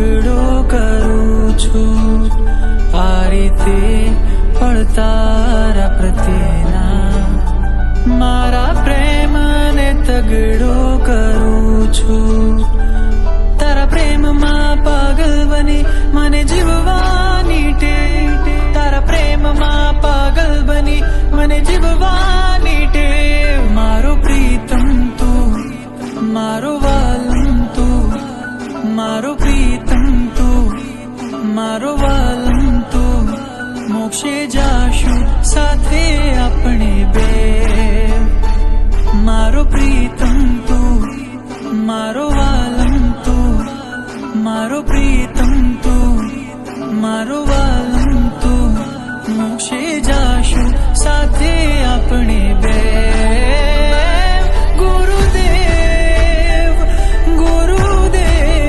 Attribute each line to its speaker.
Speaker 1: તગડો કરું છું આ રીતે પડતારા પ્રત્યેના મારા પ્રેમને તગડો કરું છું તારા પ્રેમમાં પાગલ બની મને જીવવાની ટેવ તારા પ્રેમમાં પાગલ બની મને જીવવાની ટેવ મારો પ્રીતમ તું મારો વાલમ તું મારો પ્રીતમ તું મારો વાલમ તું મોક્ષે જાશું સાથે આપણે બે મારો પ્રીતમ તું મારો વાલમ તું મારો પ્રીતમ તું મારો વાલમ તું મોક્ષે જાશું સાથે આપણે બે